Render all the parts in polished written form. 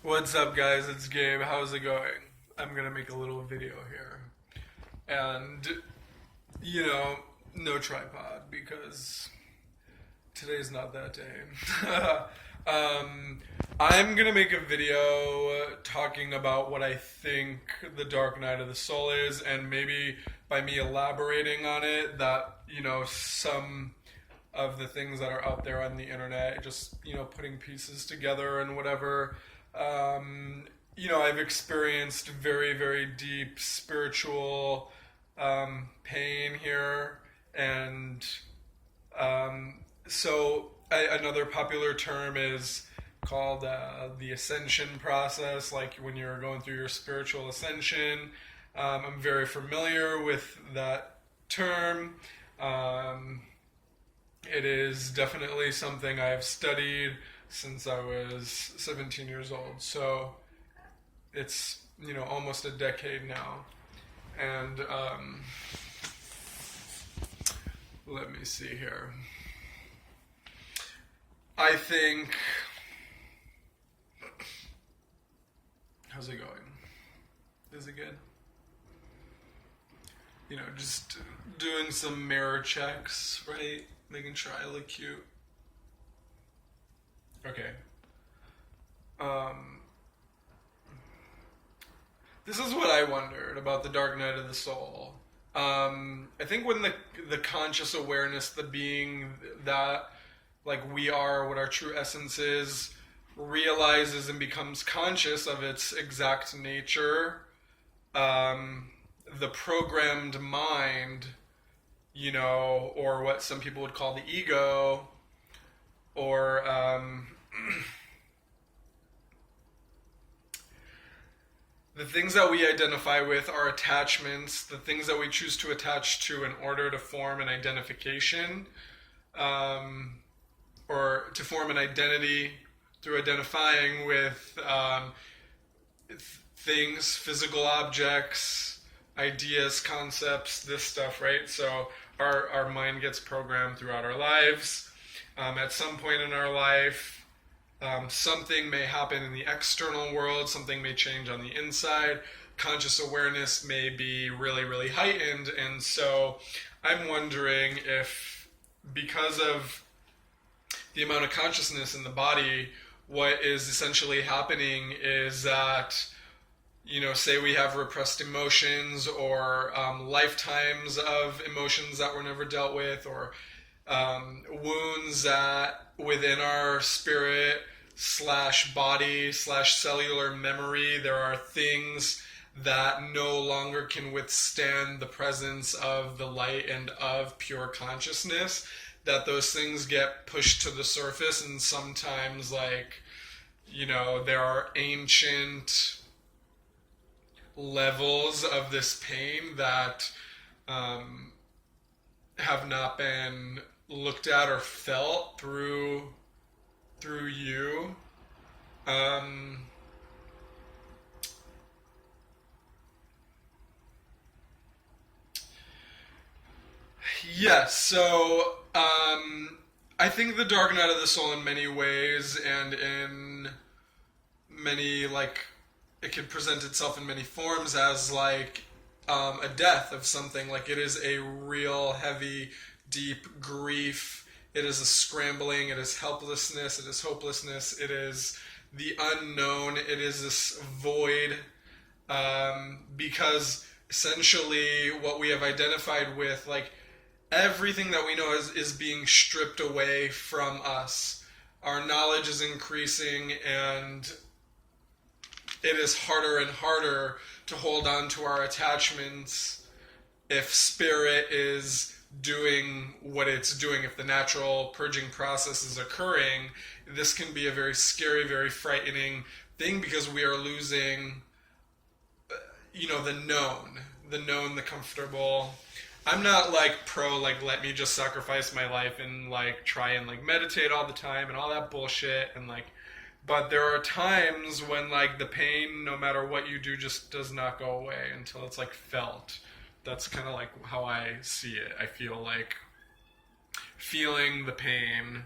What's up, guys? It's Gabe. How's it going? I'm gonna make a little video here. And, you know, no tripod because today's not that day. I'm gonna make a video talking about what I think the Dark Night of the Soul is, and maybe by me elaborating on it, that, some of the things that are out there on the internet, just, putting pieces together and whatever. Um, I've experienced very, very deep spiritual pain here, and another popular term is called the ascension process, like when you're going through your spiritual ascension. I'm very familiar with that term. Um, it is definitely something I've studied since I was 17 years old. So it's, almost a decade now. And let me see here. I think. How's it going? Is it good? Just doing some mirror checks, right? Making sure I look cute. Okay. Um, this is what I wondered about the Dark Night of the Soul. I think when the conscious awareness, the being that like we are, what our true essence is, realizes and becomes conscious of its exact nature, the programmed mind, or what some people would call the ego, or the things that we identify with are attachments, the things that we choose to attach to in order to form an identification, or to form an identity through identifying with things, physical objects, ideas, concepts, this stuff, right? So our mind gets programmed throughout our lives. At some point in our life, something may happen in the external world, something may change on the inside. Conscious awareness may be really, really heightened. And so I'm wondering if, because of the amount of consciousness in the body, what is essentially happening is that, say we have repressed emotions, or lifetimes of emotions that were never dealt with, or wounds that within our spirit slash body slash cellular memory, there are things that no longer can withstand the presence of the light and of pure consciousness, that those things get pushed to the surface. And sometimes, there are ancient levels of this pain that have not been looked at or felt through you. Yes, so I think the Dark Night of the Soul, in many ways, and in many, it could present itself in many forms as a death of something. Like, it is a real heavy, deep grief. It is a scrambling. It is helplessness. It is hopelessness. It is the unknown. It is this void. Because essentially what we have identified with, everything that we know is being stripped away from us. Our knowledge is increasing, and it is harder and harder to hold on to our attachments if spirit is doing what it's doing, if the natural purging process is occurring. This can be a very scary, very frightening thing, because we are losing, the known, the comfortable. I'm not let me just sacrifice my life and try and meditate all the time and all that bullshit, and but there are times when the pain, no matter what you do, just does not go away until it's felt. That's kind of how I see it. I feel feeling the pain,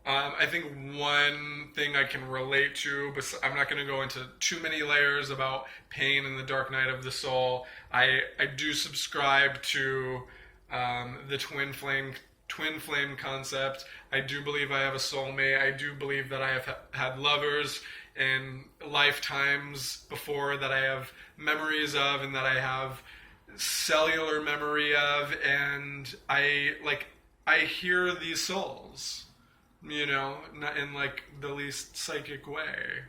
I think one thing I can relate to, but I'm not going to go into too many layers about pain and the dark night of the soul. I do subscribe to the twin flame concept. I do believe I have a soulmate. I do believe that I have had lovers in lifetimes before that I have memories of and that I have cellular memory of, and I hear these souls, not in like the least psychic way.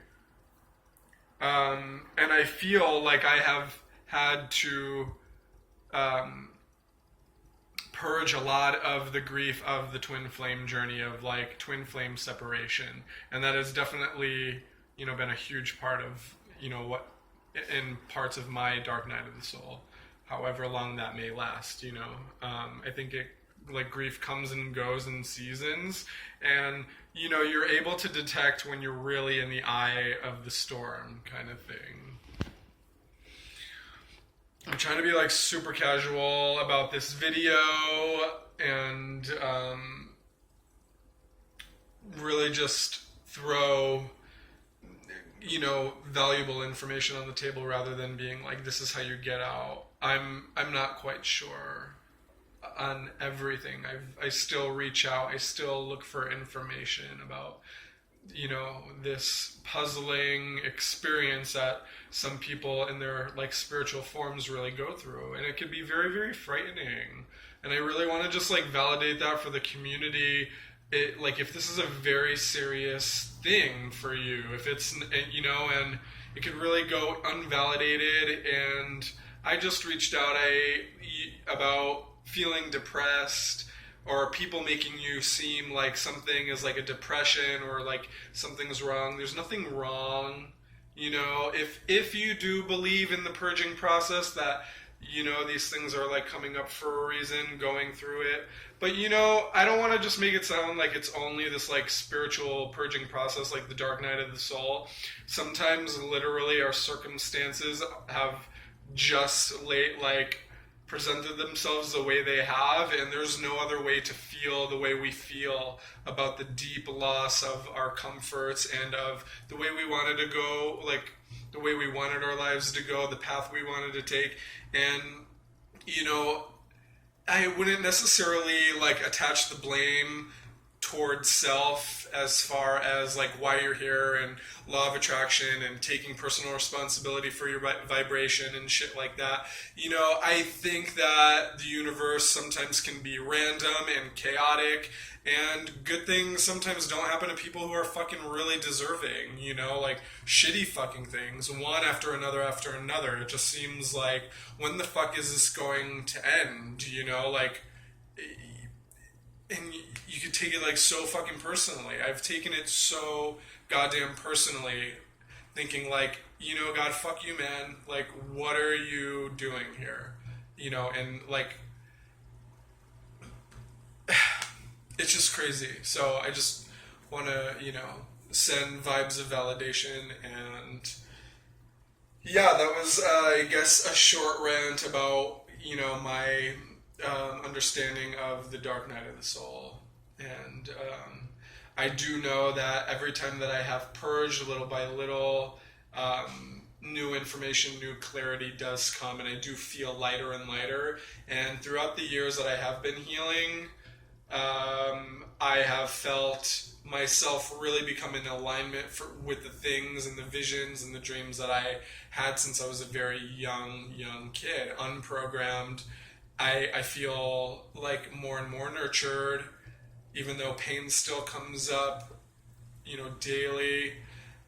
And I feel like I have had to purge a lot of the grief of the twin flame journey of like twin flame separation, and that has definitely been a huge part of what in parts of my dark night of the soul, however long that may last. I think it like grief comes and goes in seasons, and you're able to detect when you're really in the eye of the storm kind of thing. I'm trying to be like super casual about this video and really just throw valuable information on the table rather than being like, this is how you get out. I'm not quite sure on everything. I still reach out. I still look for information about this puzzling experience that some people in their like spiritual forms really go through, and it can be very, very frightening. And I really want to just like validate that for the community. Like if this is a very serious thing for you, if it's and it could really go unvalidated. And I just reached out about feeling depressed, or people making you seem like something is like a depression or like something's wrong. There's nothing wrong. If you do believe in the purging process, that these things are like coming up for a reason, going through it. But I don't want to just make it sound like it's only this like spiritual purging process, like the dark night of the soul. Sometimes literally our circumstances have just presented themselves the way they have, and there's no other way to feel the way we feel about the deep loss of our comforts and of the way we wanted to go, like the way we wanted our lives to go, the path we wanted to take. And I wouldn't necessarily like attach the blame towards self as far as like why you're here and law of attraction and taking personal responsibility for your vibration and shit like that. I think that the universe sometimes can be random and chaotic, and good things sometimes don't happen to people who are fucking really deserving, like shitty fucking things, one after another after another. It just seems like, when the fuck is this going to end, like, and you could take it like so fucking personally. I've taken it so goddamn personally, thinking like, God, fuck you, man. Like, what are you doing here? And like, it's just crazy. So I just want to, send vibes of validation. And yeah, that was, I guess, a short rant about, my understanding of the dark night of the soul. And I do know that every time that I have purged little by little, new information, new clarity does come, and I do feel lighter and lighter. And throughout the years that I have been healing, I have felt myself really become in alignment with the things and the visions and the dreams that I had since I was a very young kid, unprogrammed. I feel like more and more nurtured, even though pain still comes up, daily.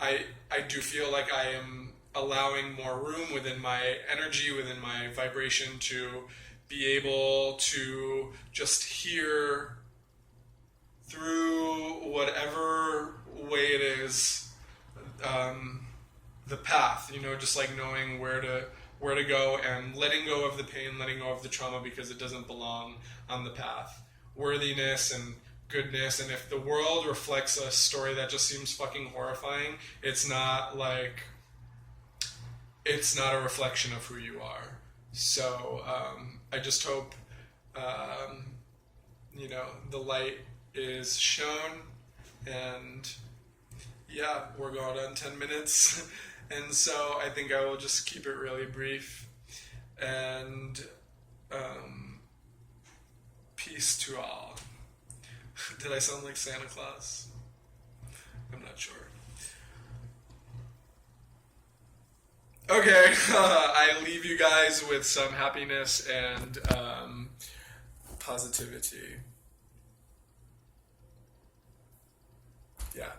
I do feel like I am allowing more room within my energy, within my vibration, to be able to just hear through whatever way it is, the path, just like knowing where to go and letting go of the pain, letting go of the trauma, because it doesn't belong on the path. Worthiness and goodness, and if the world reflects a story that just seems fucking horrifying, it's not a reflection of who you are. So I just hope the light is shown And yeah, we're going on 10 minutes. And so I think I will just keep it really brief. And peace to all. Did I sound like Santa Claus? I'm not sure. Okay, I leave you guys with some happiness and positivity. Yeah.